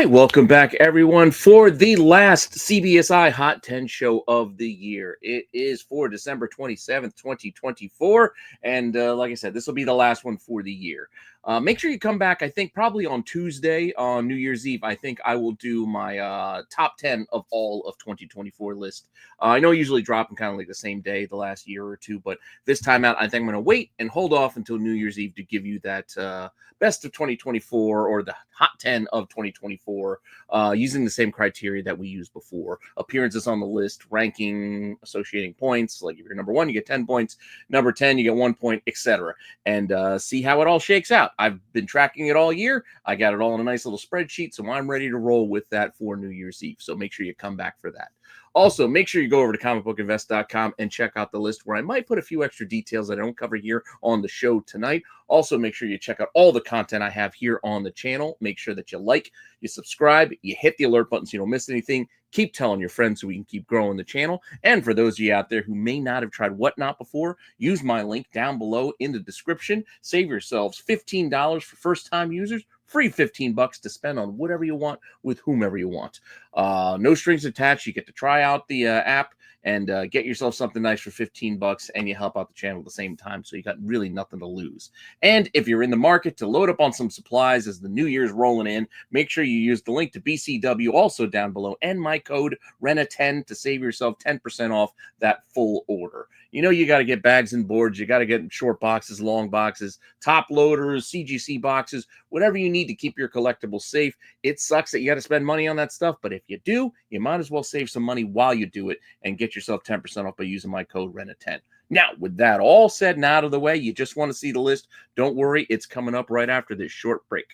right, welcome back, everyone, for the last CBSI Hot 10 show of the year. It is for December 27th, 2024, and like I said, this will be the last one for the year. Make sure you come back, I think, probably on Tuesday, on New Year's Eve. I think I will do my top 10 of all of 2024 list. I know I usually drop them kind of like the same day the last year or two, but this time out, I think I'm going to wait and hold off until New Year's Eve to give you that best of 2024 or the hot 10 of 2024 using the same criteria that we used before. Appearances on the list, ranking, associating points. Like if you're number 1, you get 10 points. Number 10, you get 1 point, etc. And see how it all shakes out. I've been tracking it all year. I got it all in a nice little spreadsheet, so I'm ready to roll with that for New Year's Eve. So make sure you come back for that. Also, make sure you go over to comicbookinvest.com and check out the list where I might put a few extra details that I don't cover here on the show tonight. Also, make sure you check out all the content I have here on the channel. Make sure that you like, you subscribe, you hit the alert button so you don't miss anything. Keep telling your friends so we can keep growing the channel. And for those of you out there who may not have tried Whatnot before, use my link down below in the description. Save yourselves $15 for first-time users. Free $15 to spend on whatever you want with whomever you want. No strings attached. You get to try out the app and get yourself something nice for $15, and you help out the channel at the same time, so you got really nothing to lose. And if you're in the market to load up on some supplies as the new year's rolling in, make sure you use the link to BCW also down below and my code RENA10 to save yourself 10% off that full order. You know you got to get bags and boards. You got to get short boxes, long boxes, top loaders, CGC boxes, whatever you need to keep your collectibles safe. It sucks that you got to spend money on that stuff, but if you do, you might as well save some money while you do it and get yourself 10% off by using my code RENA10. Now, with that all said and out of the way, you just want to see the list. Don't worry, it's coming up right after this short break.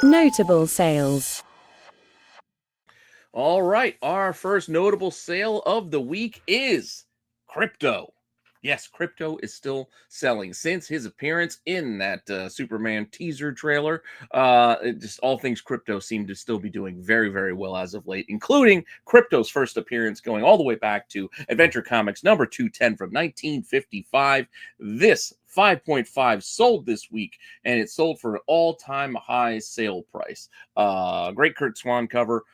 Notable sales. All right, our first notable sale of the week is crypto. Yes, crypto is still selling since his appearance in that Superman teaser trailer. Just all things crypto seem to still be doing very, very well as of late, including crypto's first appearance going all the way back to Adventure Comics number 210 from 1955. This 5.5 sold this week, and it sold for an all-time high sale price. Great Kurt Swan cover,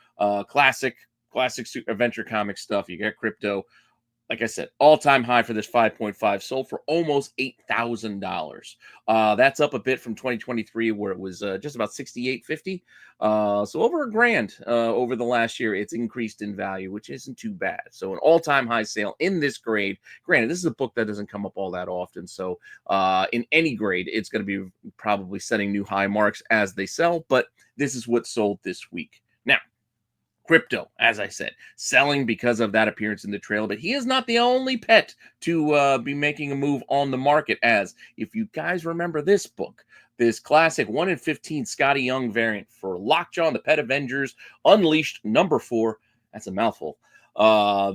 classic Adventure Comics stuff. You got crypto. Like I said, all-time high for this 5.5, sold for almost $8,000. That's up a bit from 2023, where it was just about $6,850. So over $1,000 over the last year. It's increased in value, which isn't too bad. So an all-time high sale in this grade. Granted, this is a book that doesn't come up all that often. So in any grade, it's going to be probably setting new high marks as they sell. But this is what sold this week. Now, crypto, as I said, selling because of that appearance in the trailer, but he is not the only pet to be making a move on the market, as if you guys remember this book, this classic 1 in 15 Scotty Young variant for Lockjaw and the Pet Avengers Unleashed number 4. That's a mouthful.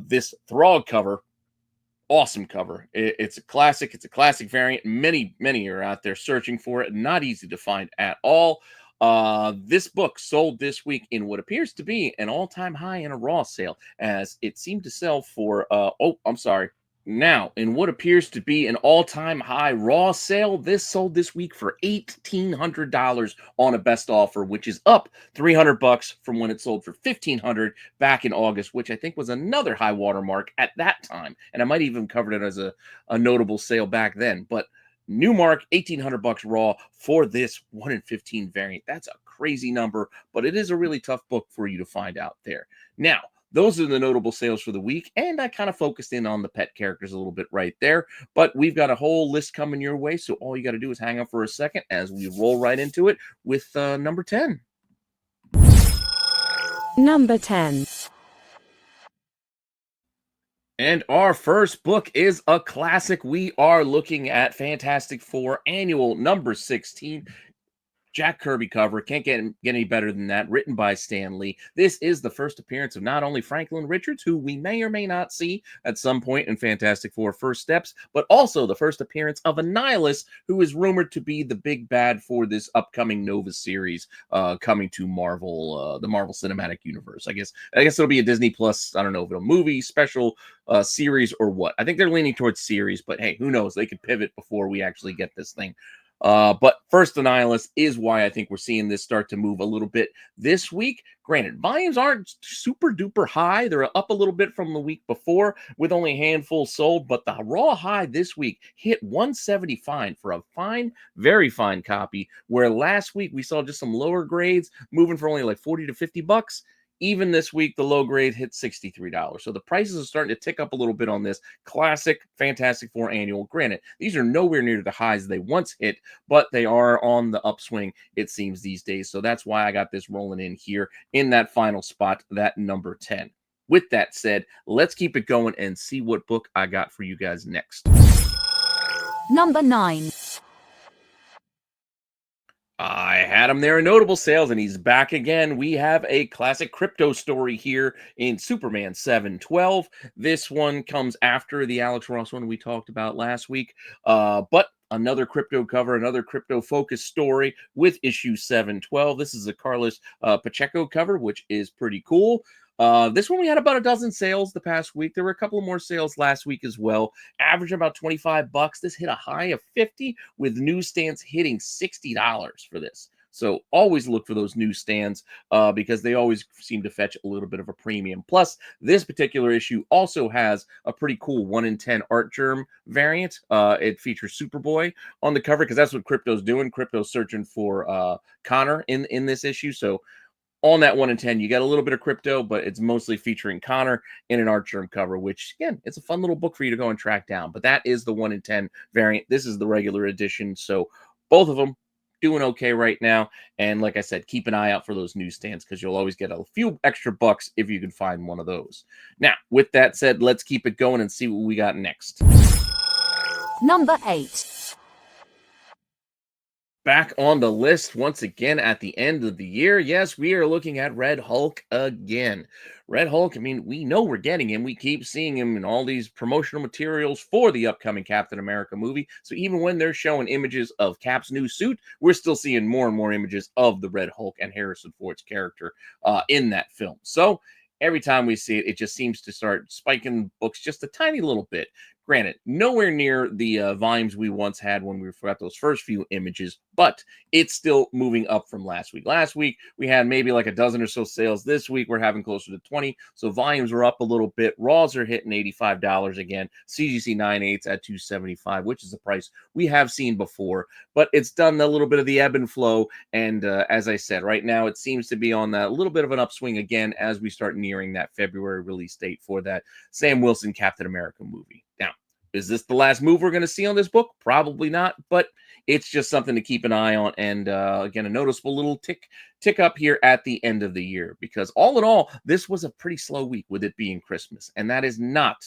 This Throg cover, awesome cover. It's a classic. It's a classic variant. Many are out there searching for it. Not easy to find at all. This book sold this week in what appears to be an all-time high in a raw sale, as it seemed to sell for, now, in what appears to be an all-time high raw sale, this sold this week for $1,800 on a best offer, which is up $300 from when it sold for $1,500 back in August, which I think was another high watermark at that time. And I might even covered it as a notable sale back then, but new mark, $1,800 raw for this 1 in 15 variant. That's a crazy number, but it is a really tough book for you to find out there. Now, those are the notable sales for the week, and I kind of focused in on the pet characters a little bit right there, but we've got a whole list coming your way, so all you got to do is hang up for a second as we roll right into it with number 10. Number 10. And our first book is a classic. We are looking at Fantastic Four Annual number 16. Jack Kirby cover. Can't get any better than that. Written by Stan Lee. This is the first appearance of not only Franklin Richards, who we may or may not see at some point in Fantastic Four First Steps, but also the first appearance of Annihilus, who is rumored to be the big bad for this upcoming Nova series coming to Marvel, the Marvel Cinematic Universe. I guess it'll be a Disney Plus. I don't know if it'll movie, special series, or what. I think they're leaning towards series, but hey, who knows? They could pivot before we actually get this thing. But first, Annihilus is why I think we're seeing this start to move a little bit this week. Granted, volumes aren't super duper high. They're up a little bit from the week before with only a handful sold, but the raw high this week hit 175 for a fine, very fine copy, where last week we saw just some lower grades moving for only like 40 to 50 bucks. Even this week, the low grade hit $63. So the prices are starting to tick up a little bit on this classic Fantastic Four annual. Granted, these are nowhere near the highs they once hit, but they are on the upswing, it seems, these days. So that's why I got this rolling in here in that final spot, that number 10. With that said, let's keep it going and see what book I got for you guys next. Number 9. I had him there in notable sales, and he's back again. We have a classic crypto story here in Superman 712. This one comes after the Alex Ross one we talked about last week, but another crypto cover, another crypto-focused story with issue 712. This is a Carlos Pacheco cover, which is pretty cool. This one we had about a dozen sales the past week. There were a couple more sales last week as well. Average about 25 bucks. This hit a high of 50 with newsstands hitting $60 for this. So always look for those newsstands because they always seem to fetch a little bit of a premium. Plus, this particular issue also has a pretty cool 1 in 10 art germ variant. It features Superboy on the cover because that's what crypto's doing. Crypto's searching for Connor in this issue. So on that 1 in 10, you got a little bit of crypto, but it's mostly featuring Connor in an art germ cover, which, again, it's a fun little book for you to go and track down. But that is the 1 in 10 variant. This is the regular edition. So both of them doing okay right now. And like I said, keep an eye out for those newsstands because you'll always get a few extra bucks if you can find one of those. Now, with that said, let's keep it going and see what we got next. Number 8. Back on the list once again at the end of the year. Yes, we are looking at Red Hulk again. Red Hulk, I mean, we know we're getting him. We keep seeing him in all these promotional materials for the upcoming Captain America movie. So even when they're showing images of Cap's new suit, we're still seeing more and more images of the Red Hulk and Harrison Ford's character in that film. So every time we see it, it just seems to start spiking books just a tiny little bit. Granted, nowhere near the volumes we once had when we got those first few images, but it's still moving up from last week. Last week, we had maybe like a dozen or so sales. This week, we're having closer to 20. So volumes are up a little bit. Raws are hitting $85 again. CGC 9/8 at $275, which is a price we have seen before, but it's done a little bit of the ebb and flow. And as I said, right now, it seems to be on that little bit of an upswing again as we start nearing that February release date for that Sam Wilson Captain America movie. Now, is this the last move we're going to see on this book? Probably not, but it's just something to keep an eye on. And again, a noticeable little tick up here at the end of the year, because all in all, this was a pretty slow week with it being Christmas. And that is not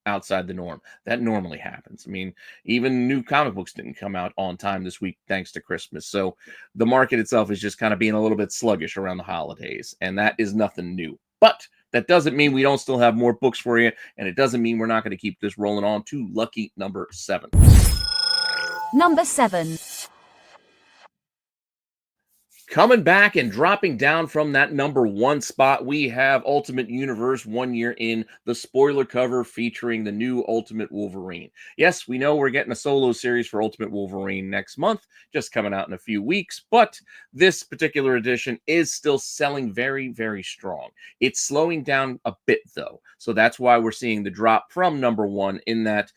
outside the norm. That normally happens. I mean, even new comic books didn't come out on time this week thanks to Christmas. So the market itself is just kind of being a little bit sluggish around the holidays. And that is nothing new. But that doesn't mean we don't still have more books for you, and it doesn't mean we're not going to keep this rolling on to lucky number 7. Number 7. Coming back and dropping down from that number 1 spot, we have Ultimate Universe 1 year in, the spoiler cover featuring the new Ultimate Wolverine. Yes, we know we're getting a solo series for Ultimate Wolverine next month, just coming out in a few weeks, but this particular edition is still selling very, very strong. It's slowing down a bit, though, so that's why we're seeing the drop from number 1 in that.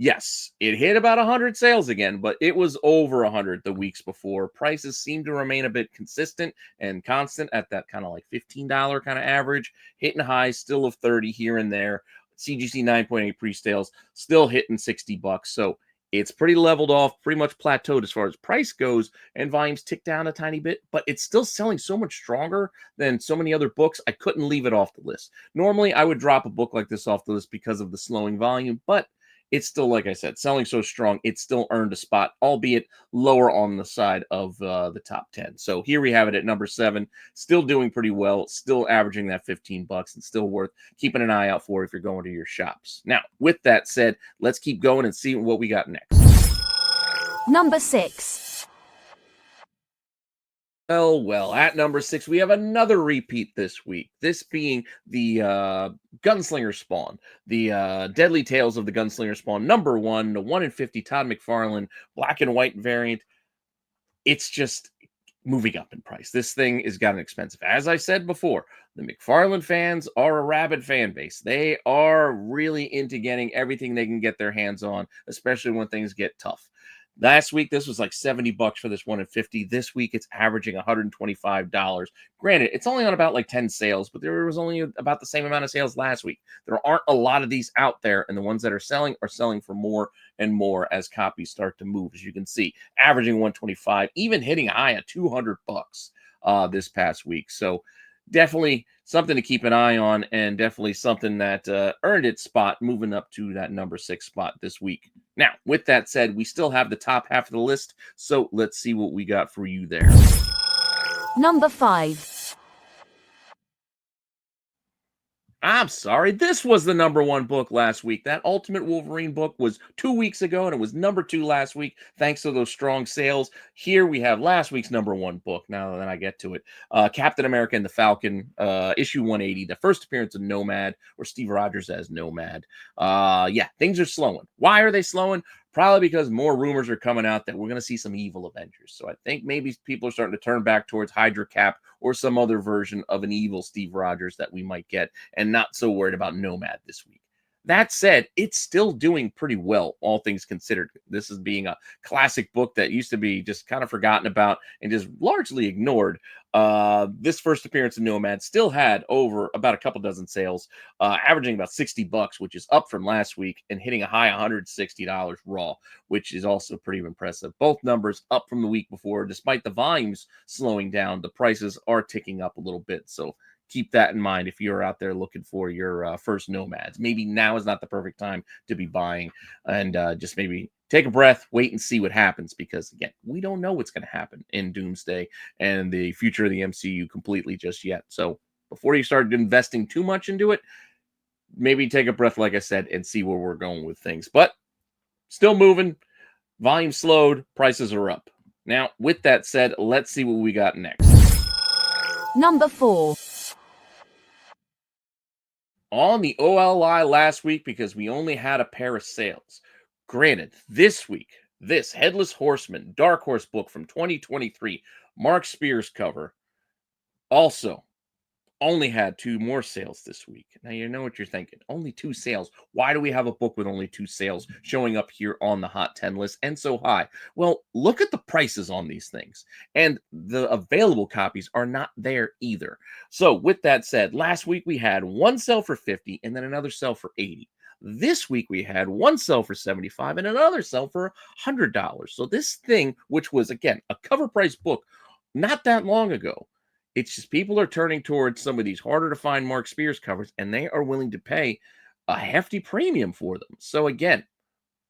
Yes, it hit about 100 sales again, but it was over 100 the weeks before. Prices seem to remain a bit consistent and constant at that kind of like $15 kind of average, hitting highs still of 30 here and there. CGC 9.8 pre-sales still hitting $60. So it's pretty leveled off, pretty much plateaued as far as price goes, and volumes tick down a tiny bit, but it's still selling so much stronger than so many other books. I couldn't leave it off the list. Normally, I would drop a book like this off the list because of the slowing volume, but it's still, like I said, selling so strong, it still earned a spot, albeit lower on the side of the top 10. So here we have it at number 7, still doing pretty well, still averaging that $15 and still worth keeping an eye out for if you're going to your shops. Now, with that said, let's keep going and see what we got next. Number 6. Well, at number 6, we have another repeat this week. This being the Gunslinger Spawn, the Deadly Tales of the Gunslinger Spawn, number 1, the 1 in 50 Todd McFarlane black and white variant. It's just moving up in price. This thing has gotten expensive. As I said before, the McFarlane fans are a rabid fan base. They are really into getting everything they can get their hands on, especially when things get tough. Last week, this was like $70 for this 1 in 50. This week, it's averaging $125. Granted, it's only on about like 10 sales, but there was only about the same amount of sales last week. There aren't a lot of these out there, and the ones that are selling for more and more as copies start to move, as you can see, averaging $125, even hitting a high at $200 this past week. So definitely something to keep an eye on, and definitely something that earned its spot moving up to that number 6 spot this week. Now, with that said, we still have the top half of the list, so let's see what we got for you there. Number 5. I'm sorry, this was the number 1 book last week. That Ultimate Wolverine book was 2 weeks ago, and it was number 2 last week, thanks to those strong sales. Here we have last week's number 1 book, now that I get to it. Captain America and the Falcon, issue 180, the first appearance of Nomad, or Steve Rogers as Nomad. Yeah, things are slowing. Why are they slowing? Probably because more rumors are coming out that we're going to see some evil Avengers. So I think maybe people are starting to turn back towards Hydra Cap or some other version of an evil Steve Rogers that we might get, and not so worried about Nomad this week. That said, it's still doing pretty well, all things considered. This is being a classic book that used to be just kind of forgotten about and just largely ignored. This first appearance of Nomad still had over about a couple dozen sales, averaging about $60, which is up from last week, and hitting a high $160 raw, which is also pretty impressive. Both numbers up from the week before. Despite the volumes slowing down, the prices are ticking up a little bit. So keep that in mind if you're out there looking for your first Nomads. Maybe now is not the perfect time to be buying, and just maybe take a breath, wait and see what happens, because again, we don't know what's going to happen in Doomsday and the future of the MCU completely just yet. So before you start investing too much into it, maybe take a breath, like I said, and see where we're going with things. But still moving, volume slowed, prices are up. Now, with that said, let's see what we got next. Number 4. On the OLI last week, because we only had a pair of sales. Granted, this week, this Headless Horsemen Dark Horse book from 2023, Mark Spears cover, also only had 2 more sales this week. Now, you know what you're thinking. Only 2 sales. Why do we have a book with only 2 sales showing up here on the Hot 10 list and so high? Well, look at the prices on these things. And the available copies are not there either. So with that said, last week we had 1 sell for $50 and then another sell for $80. This week we had 1 sell for $75 and another sell for $100. So this thing, which was, again, a cover price book not that long ago, it's just people are turning towards some of these harder to find Mark Spears covers, and they are willing to pay a hefty premium for them. So again,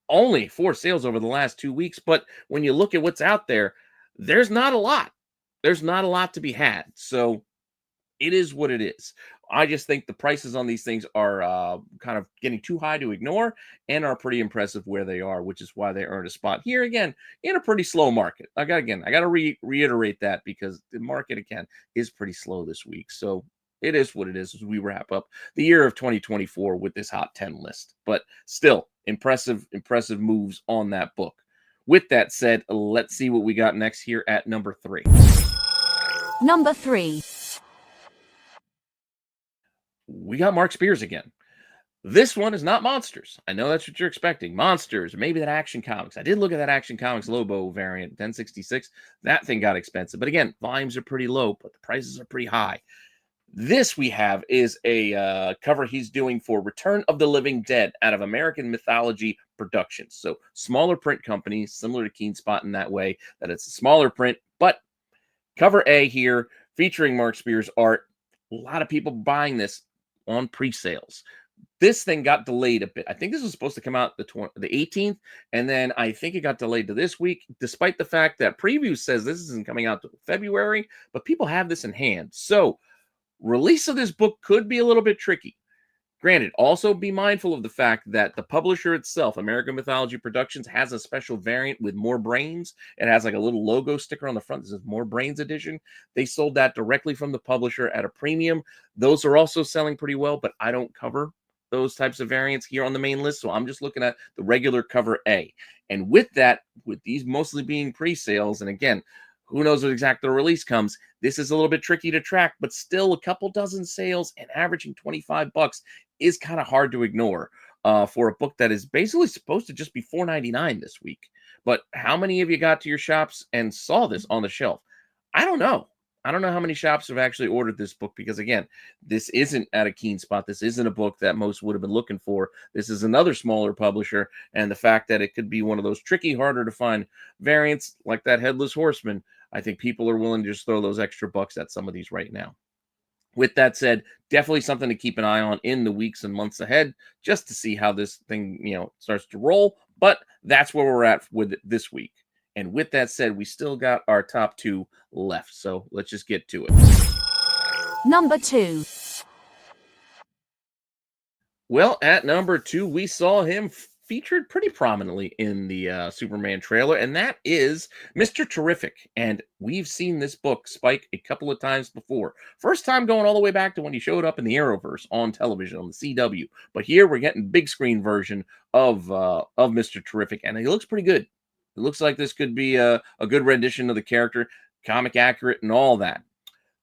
only 4 sales over the last 2 weeks, but when you look at what's out there, there's not a lot. There's not a lot to be had. So it is what it is. I just think the prices on these things are kind of getting too high to ignore and are pretty impressive where they are, which is why they earned a spot here again in a pretty slow market. I got to reiterate that, because the market again is pretty slow this week. So it is what it is as we wrap up the year of 2024 with this Hot 10 list. But still, impressive moves on that book. With that said, let's see what we got next here at number 3. Number 3. We got Mark Spears again. This one is not Monsters. I know that's what you're expecting. Monsters, or maybe that Action Comics. I did look at that Action Comics Lobo variant, 1066. That thing got expensive. But again, volumes are pretty low, but the prices are pretty high. This we have is a cover he's doing for Return of the Living Dead out of American Mythology Productions. So smaller print company, similar to Keen Spot in that way, that it's a smaller print. But cover A here, featuring Mark Spears art. A lot of people buying this on pre-sales. This thing got delayed a bit. I think this was supposed to come out the 18th, and then I think it got delayed to this week, despite the fact that preview says this isn't coming out till February, but people have this in hand. So release of this book could be a little bit tricky. Granted, also be mindful of the fact that the publisher itself, American Mythology Productions, has a special variant with more brains. It has like a little logo sticker on the front that says More Brains Edition. They sold that directly from the publisher at a premium. Those are also selling pretty well, but I don't cover those types of variants here on the main list, so I'm just looking at the regular cover A. And with that, with these mostly being pre-sales, and again, who knows what exactly the release comes, this is a little bit tricky to track, but still a couple dozen sales and averaging $25 is kind of hard to ignore for a book that is basically supposed to just be $4.99 this week. But how many of you got to your shops and saw this on the shelf? I don't know. I don't know how many shops have actually ordered this book because, again, this isn't at a keen spot. This isn't a book that most would have been looking for. This is another smaller publisher, and the fact that it could be one of those tricky, harder to find variants like that Headless Horseman, I think people are willing to just throw those extra bucks at some of these right now. With that said, definitely something to keep an eye on in the weeks and months ahead, just to see how this thing, starts to roll. But that's where we're at with it this week. And with that said, we still got our top two left. So let's just get to it. Number 2. Well, at number 2, we saw him featured pretty prominently in the Superman trailer, and that is Mr. Terrific. And we've seen this book spike a couple of times before. First time going all the way back to when he showed up in the Arrowverse on television on the CW. But here we're getting big screen version of Mr. Terrific, and he looks pretty good. It looks like this could be a good rendition of the character, comic accurate and all that.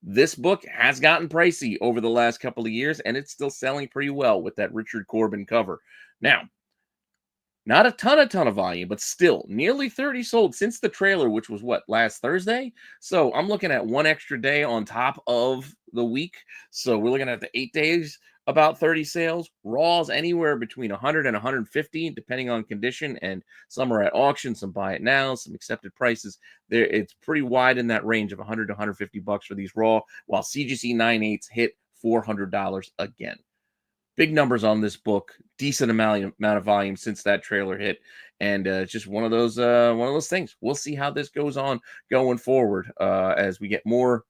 This book has gotten pricey over the last couple of years, and it's still selling pretty well with that Richard Corbin cover. Now, not a ton of volume, but still nearly 30 sold since the trailer, which was last Thursday? So I'm looking at one extra day on top of the week. So we're looking at the 8 days, about 30 sales. Raws anywhere between 100 and 150, depending on condition. And some are at auction, some buy it now, some accepted prices. It's pretty wide in that range of 100 to 150 bucks for these raw, while CGC 9/8 hit $400 again. Big numbers on this book, decent amount of volume since that trailer hit, and it's just one of those things. We'll see how this goes on going forward as we get more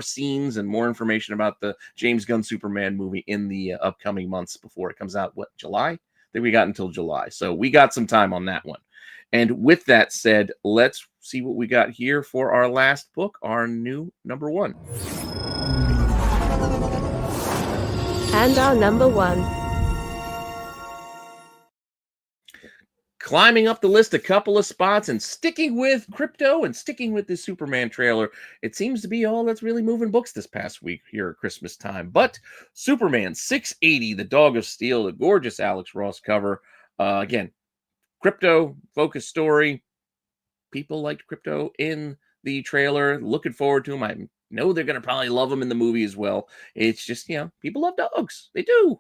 scenes and more information about the James Gunn Superman movie in the upcoming months before it comes out. July? I think we got until July, so we got some time on that one. And with that said, let's see what we got here for our last book, our new number 1. And our number 1. Climbing up the list a couple of spots and sticking with crypto and sticking with this Superman trailer. It seems to be all that's really moving books this past week here at Christmas time. But Superman 680, The Dog of Steel, the gorgeous Alex Ross cover. Again, crypto focused story. People liked crypto in the trailer. Looking forward to him. I know they're going to probably love him in the movie as well. It's just, people love dogs. They do.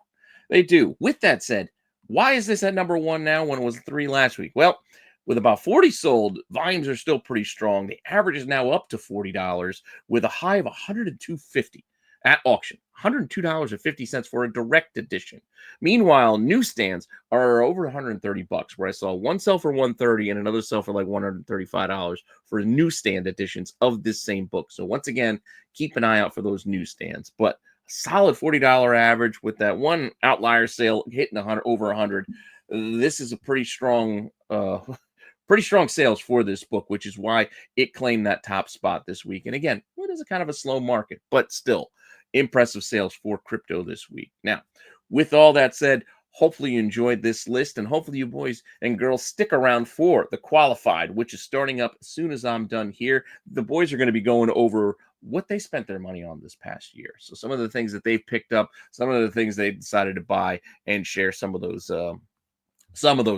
They do. With that said, why is this at number 1 now when it was 3 last week? Well, with about 40 sold, volumes are still pretty strong. The average is now up to $40 with a high of $102.50 at auction. $102.50 for a direct edition. Meanwhile, newsstands are over $130, where I saw one sell for $130 and another sell for like $135 for newsstand editions of this same book. So once again, keep an eye out for those newsstands. But a solid $40 average with that one outlier sale hitting over 100. This is a pretty strong sales for this book, which is why it claimed that top spot this week. And again, it is a kind of a slow market, but still impressive sales for crypto this week. Now, with all that said, hopefully you enjoyed this list, and hopefully you boys and girls stick around for the qualified, which is starting up as soon as I'm done here. The boys are going to be going over what they spent their money on this past year. So some of the things that they've picked up, some of the things they decided to buy, and share some of those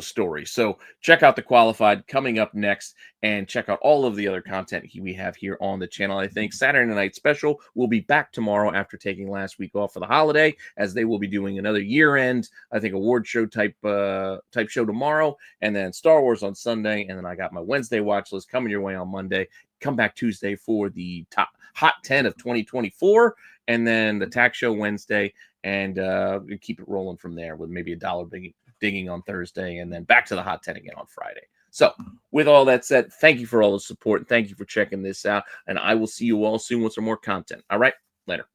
stories. So check out the qualified coming up next, and check out all of the other content we have here on the channel. I think Saturday Night Special will be back tomorrow after taking last week off for the holiday, as they will be doing another year-end, I think, award show type show tomorrow, and then Star Wars on Sunday, and then I got my Wednesday watch list coming your way on Monday. Come back Tuesday for the top Hot 10 of 2024, and then the tax show Wednesday, and we keep it rolling from there with maybe a dollar digging on Thursday, and then back to the Hot 10 again on Friday. So with all that said, thank you for all the support. Thank you for checking this out, and I will see you all soon with some more content. All right, later.